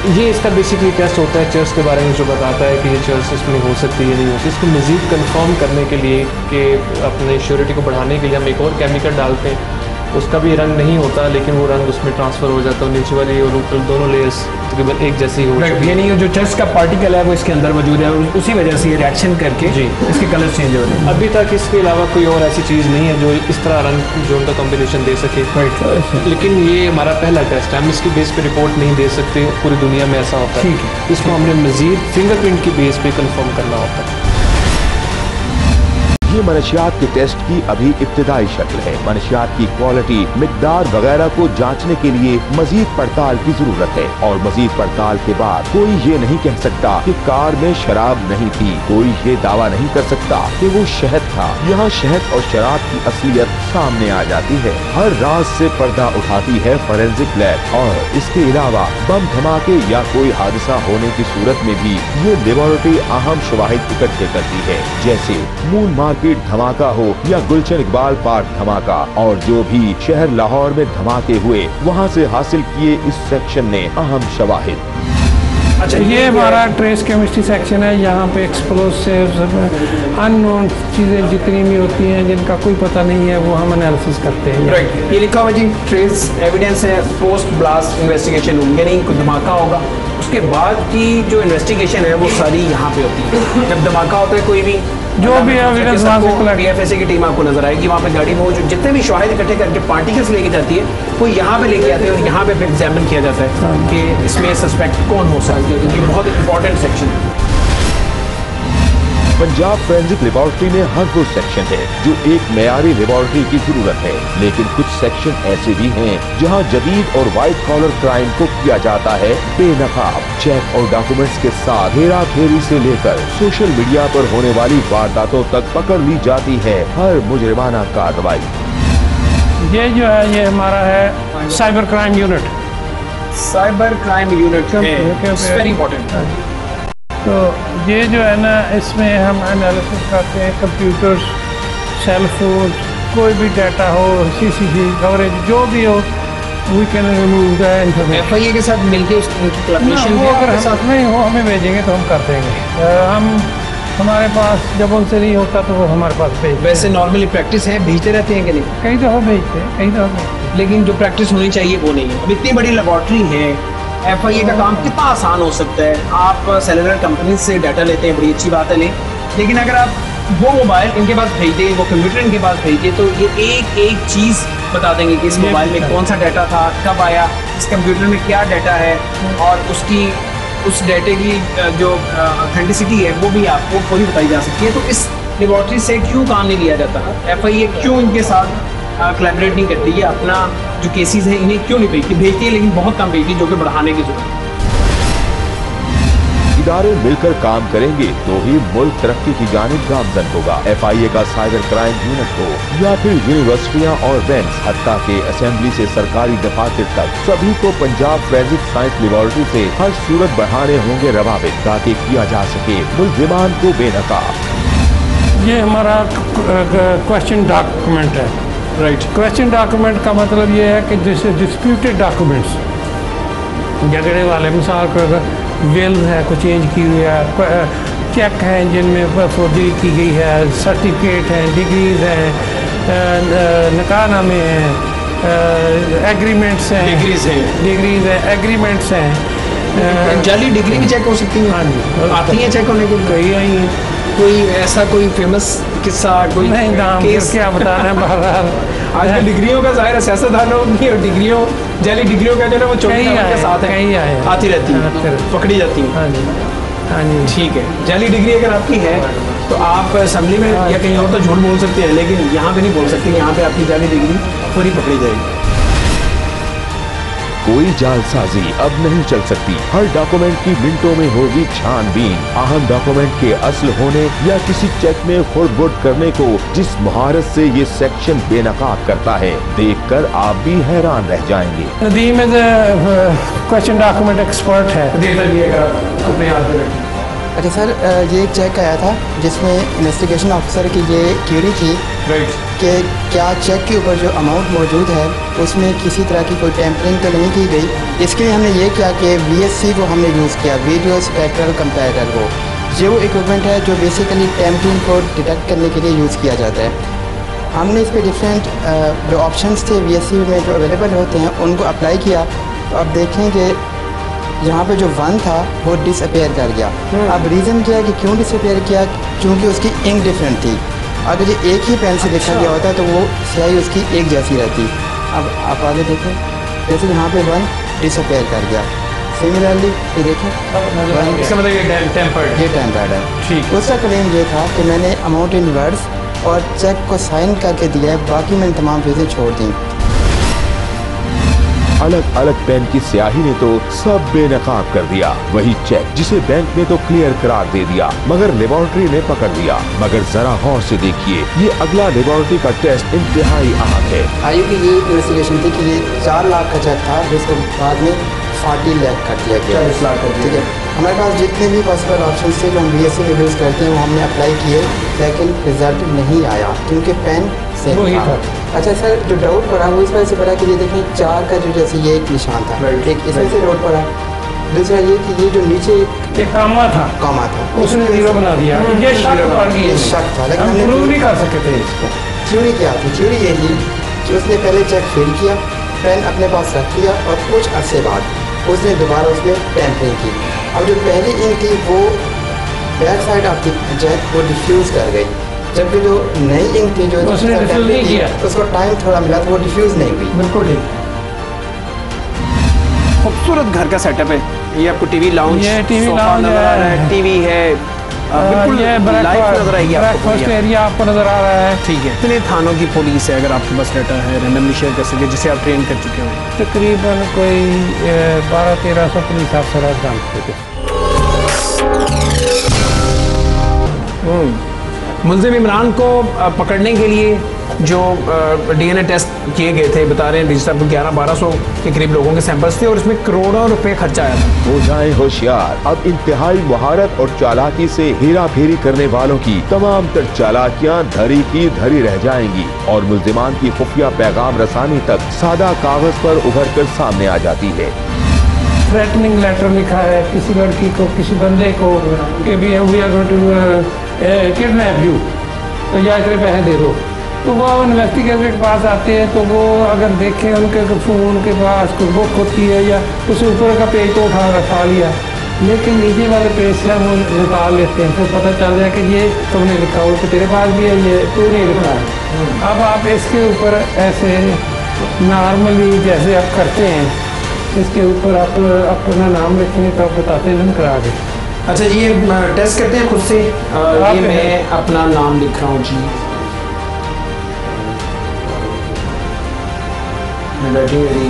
ये इसका बेसिकली टेस्ट होता है चर्च के बारे में, जो बताता है कि ये चर्च इसमें हो सकती है, नहीं हो सकती। इसको मज़ीद कंफर्म करने के लिए कि अपने श्योरिटी को बढ़ाने के लिए हम एक और केमिकल डालते हैं। उसका भी रंग नहीं होता, लेकिन वो रंग उसमें ट्रांसफ़र हो जाता है। नीचे वाली और ऊपर दोनों लेयर्स तकरीबन एक जैसी हो जाती है। यानी जो चर्च का पार्टिकल है वो इसके अंदर मौजूद है, उसी वजह से ये रिएक्शन करके जी इसके कलर चेंज हो रहे हैं। अभी तक इसके अलावा कोई और ऐसी चीज़ नहीं है जो इस तरह रंग जो उनका कॉम्बिनेशन दे सके। लेकिन ये हमारा पहला टेस्ट है, हम इसकी बेस पे रिपोर्ट नहीं दे सकते, पूरी दुनिया में ऐसा होता है। इसको हमने मज़ीद फिंगरप्रिंट की बेस पे कंफर्म करना होता है। ये मनशियात के टेस्ट की अभी इब्तिदाई शक्ल है। मनशियात की क्वालिटी, मिकदार वगैरह को जांचने के लिए मजीद पड़ताल की जरूरत है, और मजीद पड़ताल के बाद कोई ये नहीं कह सकता कि कार में शराब नहीं थी, कोई ये दावा नहीं कर सकता कि वो शहद था। यहाँ शहद और शराब की असलियत सामने आ जाती है। हर राज से पर्दा उठाती है फॉरेंसिक लैब, और इसके अलावा बम धमाके या कोई हादसा होने की सूरत में भी ये लेबोरेटरी अहम शवाहिद इकट्ठे करती है, जैसे मून मार्केट धमाका हो या गुलशन इकबाल पार्क धमाका, और जो भी शहर लाहौर में धमाके हुए वहाँ से हासिल किए इस सेक्शन ने अहम शवाहिद। अच्छा, ये हमारा ट्रेस केमिस्ट्री सेक्शन है। यहाँ पे एक्सप्लोसिव्स, अननोन चीज़ें जितनी भी होती हैं जिनका कोई पता नहीं है, वो हम एनालिसिस करते हैं। राइट, ये लिखा हुआ जी ट्रेस एविडेंस है पोस्ट ब्लास्ट इन्वेस्टिगेशन, यानी कोई धमाका होगा उसके बाद की जो इन्वेस्टिगेशन है वो सारी यहाँ पे होती है। जब धमाका होता है कोई भी जो भी एविडेंस BFSA की टीम आपको नजर आएगी, वहाँ पे गाड़ी में वो जो जितने भी शवाहिद इकट्ठे करके पार्टिकल्स लेके जाती है वो यहाँ पे लेके आते हैं, और यहाँ पे फिर एग्जामिन किया जाता है कि इसमें सस्पेक्ट कौन हो सकता है। ये बहुत इंपॉर्टेंट सेक्शन है। पंजाब फोरेंसिक लेबोरेटरी में हर वो सेक्शन है जो एक मयारी लेबोरेटरी की जरूरत है, लेकिन कुछ सेक्शन ऐसे भी हैं जहां जदीद और वाइट कॉलर क्राइम को किया जाता है बेनकाब। चेक और डॉक्यूमेंट्स के साथ हेरा फेरी से लेकर सोशल मीडिया पर होने वाली वारदातों तक पकड़ ली जाती है हर मुजरिमाना कार्रवाई। ये जो है ये हमारा है cyber crime unit. Cyber crime unit very important. तो ये जो है ना, इसमें हम एनालिसिस करते हैं कंप्यूटर्स, सेल फोन, कोई भी डाटा हो, CCTV कवरेज जो भी हो, we can remove the information. FIA के साथ मिलके उसकी कोलैबोरेशन वो अगर साथ नहीं हो हमें भेजेंगे तो हम कर देंगे। हम हमारे पास जब उनसे नहीं होता तो वो हमारे पास भेज। वैसे नॉर्मली प्रैक्टिस है, भेजते रहते हैं कि नहीं? कई दफ़ा भेजते हैं, कई दफ़ा, लेकिन जो प्रैक्टिस होनी चाहिए वो नहीं है। अब इतनी बड़ी लेबोरेटरी है, FIA का काम कितना आसान हो सकता है। आप सेलुलर कंपनी से डाटा लेते हैं, बड़ी अच्छी बात है, लेकिन अगर आप वो मोबाइल इनके पास भेज दें, वो कंप्यूटर इनके पास भेज दें, तो ये एक एक चीज़ बता देंगे कि इस मोबाइल में कौन सा डाटा था, कब आया, इस कंप्यूटर में क्या डाटा है, और उस डाटे की जो ऑथेंटिसिटी है वो भी आपको पूरी बताई जा सकती है। तो इस लेबोरेटरी से क्यों काम नहीं लिया जाता? FIA क्यों इनके साथ कोलैबोरेट नहीं करती है? अपना जो केसेस हैं इन्हें क्यों नहीं भेजती है, लेकिन बहुत कम भेजती है, जो कि बढ़ाने की जरूरत है। इदारे मिलकर काम करेंगे तो ही मुल्क तरक्की की जानिब गामजन होगा। FIA का साइबर क्राइम यूनिट हो या फिर यूनिवर्सिटियाँ और बैंक्स, हत्ता के असेंबली से सरकारी दफातर तक, सभी को पंजाब फोरेंसिक साइंस लेबोरेटरी से हर सूरत बढ़ाने होंगे रवाबित, ताकि किया जा सके मुल्जिमान को बेनकाब। ये हमारा क्वेश्चन डॉक्यूमेंट है। राइट, क्वेश्चन डॉक्यूमेंट का मतलब ये है कि जैसे डिस्प्यूटेड डॉक्यूमेंट्स, झगड़े वाले, मिसाल कर वेल है कुछ चेंज की हुई है, चेक हैं जिनमें फोर्जरी की गई है, सर्टिफिकेट हैं, डिग्रीज हैं, निकाहनामे हैं, एग्रीमेंट्स हैं, डिग्रीज हैं, एग्रीमेंट्स हैं। जाली डिग्री भी चेक हो सकती है? हाँ जी, आती है चेक होने के लिए? कई आई हैं। कोई ऐसा कोई फेमस किस्सा, कोई नहीं, नाम क्या बताना है। बहरहाल आज डिग्रियों का जाहिर है सियासतदानों की, और डिग्रियों जाली डिग्रियों का जो है वो चौकी के साथ है, आती रहती है, पकड़ी जाती है। हाँ जी, हाँ जी, ठीक है। जाली डिग्री अगर आपकी है तो आप असेंबली में या कहीं और तो झूठ बोल सकते हैं, लेकिन यहाँ पे नहीं बोल सकते। यहाँ पे आपकी जाली डिग्री पूरी पकड़ी जाएगी। कोई जालसाजी अब नहीं चल सकती। हर डॉक्यूमेंट की मिनटों में होगी छानबीन। अहम डॉक्यूमेंट के असल होने या किसी चेक में खुर्द-बुर्द करने को जिस महारत से ये सेक्शन बेनकाब करता है, देखकर आप भी हैरान रह जाएंगे। नदीम क्वेश्चन डॉक्यूमेंट एक्सपर्ट है। देख लीजिएगा अपने हाथ में। अच्छा सर, ये एक चेक आया था जिसमें इन्वेस्टिगेशन ऑफिसर की ये क्यूरी थी कि क्या चेक के ऊपर जो अमाउंट मौजूद है उसमें किसी तरह की कोई टेम्परिंग तो नहीं की गई। इसके लिए हमने ये किया कि VSC को हमने यूज़ किया, वीडियो स्पेक्ट्रल कंपैरेटर को। ये वो इक्विपमेंट है जो बेसिकली टेम्परिंग को डिटेक्ट करने के लिए यूज़ किया जाता है। हमने इस पर डिफरेंट जो ऑप्शंस थे VSC में जो अवेलेबल होते हैं उनको अप्लाई किया, तो अब देखें कि यहाँ पे जो 1 था वो डिसअपेयर कर गया। अब रीज़न क्या है कि क्यों डिसअपेयर किया, क्योंकि उसकी इंक डिफरेंट थी। अगर ये एक ही पेन से लिखा गया होता तो वो स्याही उसकी एक जैसी रहती। अब आप आगे देखें, जैसे यहाँ पे 1 डिसअपेयर कर गया। सिमिलरली ये देखें, इसका मतलब ये टेम्पर्ड है। ठीक, उसका क्लेम ये था कि मैंने अमाउंट इन वर्ड्स और चेक को साइन करके दिया है, बाकी मैंने तमाम चीज़ें छोड़ दी। अलग अलग पेन की स्याही ने तो सब बेनकाब कर दिया। वही चेक जिसे बैंक ने तो क्लियर करार दे दिया मगर लेबोरेटरी ने पकड़ लिया। मगर जरा गौर से देखिए, ये अगला लेबोरेटरी का टेस्ट इंतहाई अहम है। आयु की ये इन्वेस्टिगेशन थी कि ये 4 लाख का चेक था जिसको बाद में 40 लाख कर दिया गया। 40 लाख कर दिया। ठीक है, हमारे पास जितने भी पॉसिबल ऑप्शन थे जो हम VSC में यूज़ करते हैं वो हमने अप्लाई किए, लेकिन रिजल्ट नहीं आया क्योंकि पेन सेम था। अच्छा सर, जो डाउट पड़ा वो इस वजह से पड़ा कि ये देखें 4 का जो जैसे ये एक निशान था, एक इसमें से डाउट पड़ा। दूसरा ये कि ये जो नीचे एक कामा था उसने 0 बना दिया। ये शक था, लेकिन हम प्रूव नहीं कर सके थे इसको। थ्योरी क्या थी? थ्योरी ये थी कि उसने पहले चेक फिल किया, पेन अपने पास रख लिया और कुछ अरसे बाद उसने दोबारा उसमें टेम्परिंग की। अब जो पहली इंक थी वो back side of the cheque वो डिफ्यूज़ कर गई, जबकि जो नई इंक थी जो उसने डिफ्यूज़ नहीं किया, उसको टाइम थोड़ा मिला तो वो डिफ्यूज़ नहीं हुई। बिल्कुल ठीक। खूबसूरत घर का सेटअप है। ये आपको टीवी लाउंज, ये टीवी लाउंज नजर आ रहा है, टीवी है, बिल्कुल ये लाइफ नजर आएगी आपको। ब्रेकफास्ट एरिया आपको नजर आ रहा है। ठीक है, इतने थानों की पुलिस है, अगर आपके पास डाटा है रैंडमली शेयर कर सके जिसे आप ट्रेन कर चुके हो। तकरीबन कोई 1200-1300 पुलिस अफसर काम करते। मुल्ज़िम इमरान को पकड़ने के लिए जो DNA टेस्ट किए गए थे, बता रहे हैं डीजी साहब को 1100-1200 के करीब लोगों के सैंपल्स थे और इसमें करोड़ों रुपए खर्चा आया था। हो जाए होशियार, अब इंतहाई महारत और चालाकी से हेरा फेरी करने वालों की तमाम तर चालाकियां धरी की धरी रह जाएंगी और मुल्जिमान की खुफिया पैगाम रसानी तक सादा कागज पर उभर कर सामने आ जाती है। थ्रेटनिंग लेटर लिखा है किसी लड़की को, किसी बंदे को कि भी we are going to kidnap you, तो या इतने पैसे दे दो। तो वो इन्वेस्टिगेटर के पास आते हैं तो वो अगर देखें उनके फ़ोन के पास कोई बुक होती है या उसे ऊपर का पेज तो उठा लिया, लेकिन नीचे वाले पेज से हम निकाल लेते हैं, फिर पता चल जाए कि ये तुमने लिखा हो तो तेरे पास भी है, ये तू नहीं लिखा है। अब आप इसके ऊपर ऐसे नॉर्मली जैसे आप करते हैं, इसके ऊपर आप अपना नाम लिखेंगे तो आप बताते हैं करा के। अच्छा जी, ये टेस्ट करते हैं खुद से। ये मैं अपना नाम लिख रहा हूँ जी, मैं राइटिंग मेरी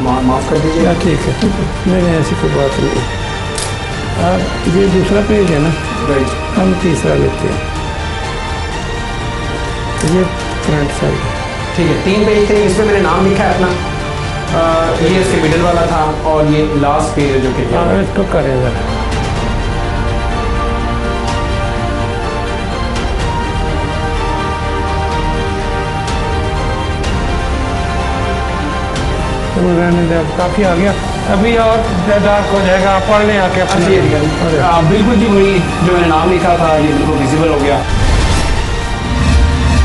माफ़ कर दीजिए। ठीक है, मैंने ऐसी कोई बात नहीं। आप ये दूसरा पेज है ना, राइट, हम तीसरा लेते हैं, ये फ्रंट साइड। ठीक है, 3 पेज थे, इसमें मैंने नाम लिखा है अपना, ये इसके मिडल वाला था और ये लास्ट पेज है जो कि आप इसको करें ज़रा। रहने दे, अब काफ़ी आ गया, अभी और डार्क हो जाएगा, आप पढ़ने आके अपने। बिल्कुल जी, वही जो मैंने नाम लिखा था ये बिल्कुल विजिबल हो गया।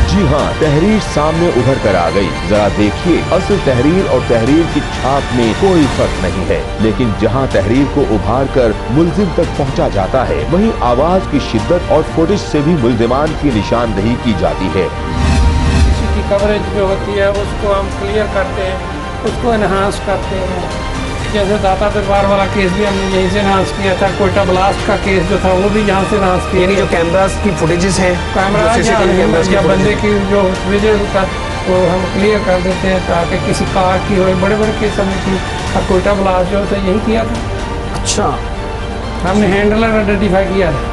जी हाँ, तहरीर सामने उभर कर आ गई। जरा देखिए, असल तहरीर और तहरीर की छाप में कोई फर्क नहीं है, लेकिन जहाँ तहरीर को उभार कर मुल्जिम तक पहुँचा जाता है, वहीं आवाज की शिद्दत और फुटेज से भी मुल्जिमान की निशानदही की जाती है। किसी की कवरेज जो होती है उसको हम क्लियर करते हैं, उसको इन्हांस करते हैं। जैसे दाता दरबार वाला केस भी हमने यहीं से इन्हांस किया था, कोयटा ब्लास्ट का केस जो था वो भी यहाँ से इन्हांस किया। यानी जो कैमरास की फुटेजेस हैं, कैमरा या बंदे की जो विजुअल का वो हम क्लियर कर देते हैं ताकि किसी कार की हो। बड़े बड़े केस हमने की, कोयटा ब्लास्ट जो था यही किया था। अच्छा, हमने हैंडलर आइडेंटिफाई किया था।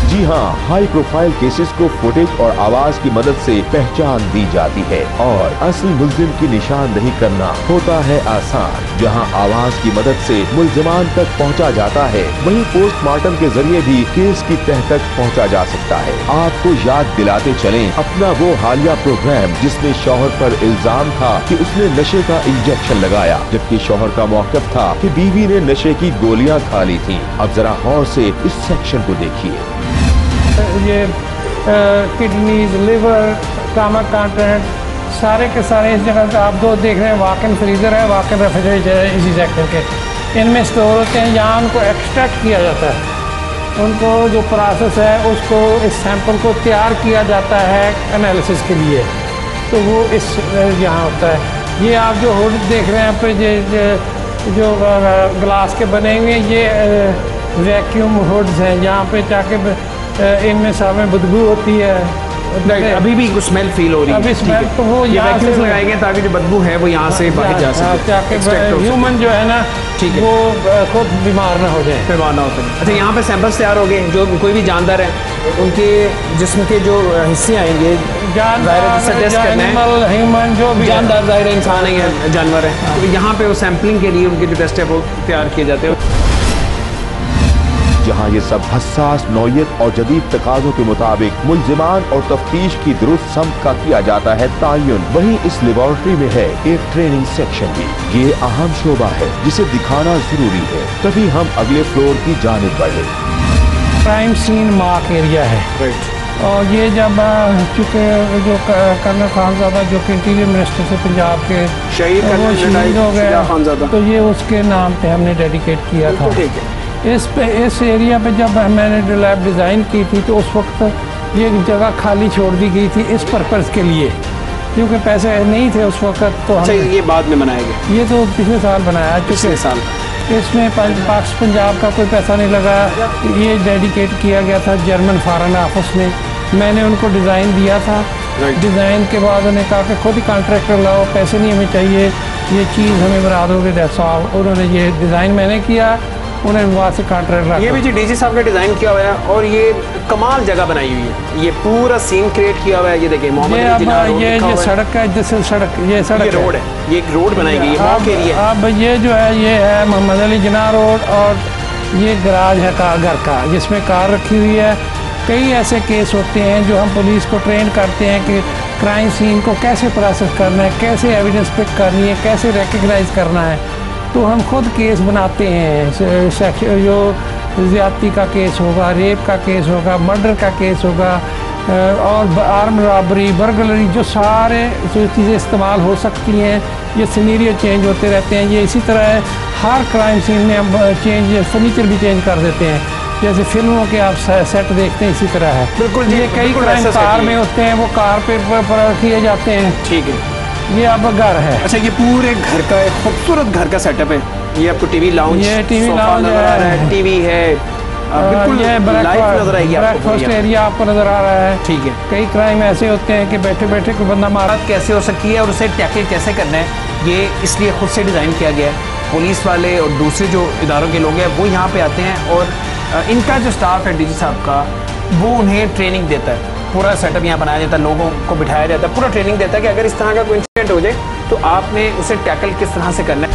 जी जी हाँ, हाई प्रोफाइल केसेस को फुटेज और आवाज की मदद से पहचान दी जाती है और असली मुल्जिम की निशानदेही करना होता है आसान। जहाँ आवाज की मदद से मुल्जिमान तक पहुँचा जाता है, वहीं पोस्टमार्टम के जरिए भी केस की तह तक पहुँचा जा सकता है। आपको याद दिलाते चलें अपना वो हालिया प्रोग्राम जिसमें शौहर पर इल्जाम था कि उसने नशे का इंजेक्शन लगाया, जबकि शौहर का मौक़िफ़ था कि बीवी ने नशे की गोलियां खा ली थी। अब जरा गौर से इस सेक्शन को देखिए। ये किडनीज, लिवर, स्टमक कंटेंट सारे के सारे इस जगह का आप दो देख रहे हैं। वॉक-इन फ्रीजर है, वॉक-इन रेफ्रिजरेटर है इसी सेक्टर के। इनमें स्टोर होते हैं, यहाँ उनको एक्सट्रैक्ट किया जाता है। उनको जो प्रोसेस है उसको इस सैंपल को तैयार किया जाता है एनालिसिस के लिए, तो वो इस यहाँ होता है। ये आप जो हुड देख रहे हैं पे जो ग्लास के बने हुए ये वैक्यूम हुड्स हैं, यहाँ पे जाके इनमें सामने बदबू होती है। अभी भी कुछ स्मेल फील हो रही है। अभी स्मेल तो वो यहाँ से लगाएंगे ताकि जो बदबू है वो यहाँ से बाहर जा सके। ह्यूमन जो है ना, ठीक है, वो खुद बीमार ना हो जाए, बीमार ना हो सके। अच्छा, यहाँ पे सैंपल्स तैयार हो गए। जो कोई भी जानदार है उनके जिस्म के जो हिस्से आएंगे, एनिमल, ह्यूमन, जो भी जानदार ज़ाहिर इंसान है, जानवर है, तो यहाँ पे वो सैम्पलिंग के लिए उनके जो टेस्ट है वो तैयार किए जाते हैं। जहाँ ये सब हसास नौयत और जदीद तकाज़ों के मुताबिक मुल्जिमान और तफ्तीश की दुरुस्त सम्त का किया जाता है तायुन, वहीं इस लेबॉर्ट्री में है एक ट्रेनिंग सेक्शन भी। ये अहम शोबा है जिसे दिखाना जरूरी है, तभी हम अगले फ्लोर की जानिब बढ़े। क्राइम सीन मार्क एरिया है, और ये जब चूँकि जो कर्नल खानज़ादा जो कि इंटीरियर मिनिस्टर से पंजाब के शहीद हो गए, तो ये उसके नाम पे हमने डेडिकेट किया था। इस एरिया पे जब मैंने लैब डिज़ाइन की थी तो उस वक्त ये जगह खाली छोड़ दी गई थी इस पर्पज़ के लिए, क्योंकि पैसे नहीं थे उस वक्त। तो ये बाद में बनाया गया? ये तो पिछले साल बनाया, पिछले साल। इसमें पाक्स पंजाब का कोई पैसा नहीं लगा, ये डेडिकेट किया गया था जर्मन फॉरेन ऑफिस में। मैंने उनको डिज़ाइन दिया था, डिज़ाइन के बाद उन्होंने कहा कि खुद ही कॉन्ट्रैक्टर लाओ, पैसे नहीं हमें चाहिए, ये चीज़ हमें बना दोगे, दैट्स ऑल। उन्होंने ये डिज़ाइन मैंने किया, उन्हें वहाँ से कॉन्ट्रैक्ट रखा। ये भी जी डीजी साहब का डिज़ाइन किया हुआ है, और ये कमाल जगह बनाई हुई है, ये पूरा सीन क्रिएट किया हुआ है। ये देखिए मोहम्मद ये सड़क है, जैसे सड़क ये रोड है, ये एक रोड बनाई गई है। अब ये जो है ये है मोहम्मद अली जिन्ना रोड, और ये गराज है घर का जिसमें कार रखी हुई है। कई ऐसे केस होते हैं जो हम पुलिस को ट्रेन करते हैं कि क्राइम सीन को कैसे प्रोसेस करना है, कैसे एविडेंस पिक करनी है, कैसे रिकग्नाइज करना है। तो हम खुद केस बनाते हैं, जो ज़्यादती का केस होगा, रेप का केस होगा, मर्डर का केस होगा, और आर्म रॉबरी, बर्गलरी, जो सारे जो चीज़ें इस्तेमाल हो सकती हैं, ये सिनेरियो चेंज होते रहते हैं। ये इसी तरह है, हर क्राइम सीन में हम फर्नीचर भी चेंज कर देते हैं, जैसे फिल्मों के आप सेट देखते हैं इसी तरह है। बिल्कुल, ये कई क्राइम कार में होते हैं, वो कार पे किए जाते हैं। ठीक है, ये आपका घर है। अच्छा, ये पूरे घर का एक खूबसूरत घर का सेटअप है। ये आपको टीवी लाउंज, ये टीवी लाउंज है, टीवी है, बिल्कुल ये ब्रेकफास्ट एरिया आपको नजर आ रहा है। ठीक है, कई क्राइम ऐसे होते हैं कि बैठे बैठे कोई बंदा मारा कैसे हो सकती है और उसे टैकल कैसे करना है, ये इसलिए खुद से डिज़ाइन किया गया है। पुलिस वाले और दूसरे जो इदारों के लोग हैं वो यहाँ पे आते हैं, और इनका जो स्टाफ है डीजी साहब का, वो उन्हें ट्रेनिंग देता है। पूरा सेटअप यहाँ बनाया जाता है, लोगों को बिठाया जाता है, पूरा ट्रेनिंग देता है कि अगर इस तरह का कोई इंसिडेंट हो जाए तो आपने उसे टैकल किस तरह से करना है।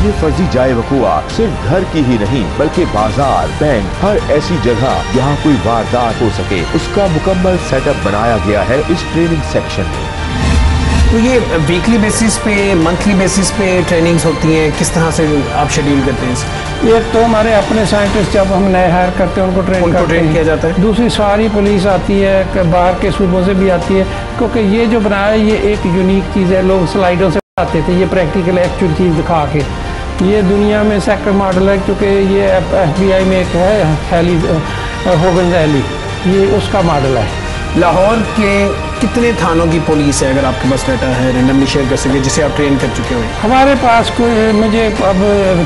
ये फर्जी जाए वकुआ सिर्फ घर की ही नहीं बल्कि बाजार, बैंक, हर ऐसी जगह जहाँ कोई वारदात हो सके उसका मुकम्मल सेटअप बनाया गया है इस ट्रेनिंग सेक्शन में। तो ये वीकली बेसिस पे, मंथली बेसिस पे ट्रेनिंग्स होती हैं, किस तरह से आप शेड्यूल करते हैं? ये तो हमारे अपने साइंटिस्ट जब हम नए हायर करते हैं उनको ट्रेन किया जाता है। दूसरी सारी पुलिस आती है, बाहर के सूबों से भी आती है, क्योंकि ये जो बनाया है ये एक यूनिक चीज़ है। लोग स्लाइडों से आते थे, ये प्रैक्टिकल एक्चुअल चीज़ दिखा के। ये दुनिया में सेकंड मॉडल है, क्योंकि ये FBI में एक है हैली होगन रैली, ये उसका मॉडल है। लाहौर के कितने थानों की पुलिस है, अगर आपके पास डाटा है रैंडमली शेयर कर सके, जिसे आप ट्रेन कर चुके हो? हमारे पास कोई, मुझे अब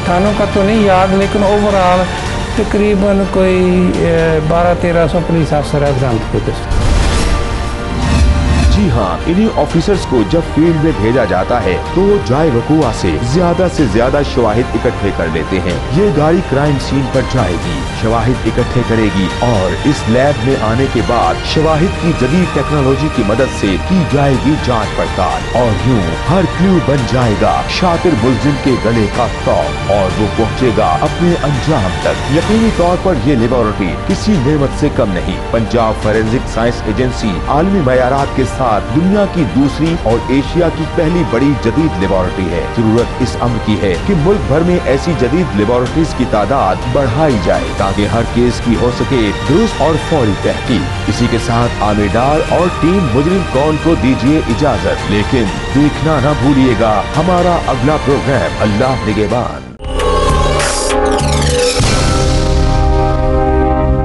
थानों का तो नहीं याद, लेकिन ओवरऑल तकरीबन कोई 1200-1300 पुलिस अफसर है। जी हाँ, इन्हीं ऑफिसर्स को जब फील्ड में भेजा जाता है तो वो जाए वकुआ से ज्यादा शवाहिद इकट्ठे कर लेते हैं। ये गाड़ी क्राइम सीन पर जाएगी, शवाहिद इकट्ठे करेगी और इस लैब में आने के बाद शवाहिद की जदीद टेक्नोलॉजी की मदद से की जाएगी जांच पड़ताल और यूं हर क्लू बन जाएगा शातिर मुलजिम के गले का तौर और वो पहुंचेगा अपने अंजाम तक। यकीनी तौर पर ये लेबोरेटरी किसी नेमत से कम नहीं। पंजाब फोरेंसिक साइंस एजेंसी आलमी मयारात के साथ दुनिया की दूसरी और एशिया की पहली बड़ी जदीद लेबोरेटरी है। जरूरत इस अम्र की है कि मुल्क भर में ऐसी जदीद लेबोरेटरीज की तादाद बढ़ाई जाए ताकि हर केस की हो सके दुरुस्त और फौरी तहकीक। इसी के साथ आमिर डार और टीम मुजरिम कौन को दीजिए इजाजत, लेकिन देखना न भूलिएगा हमारा अगला प्रोग्राम अल्लाह निगहबान।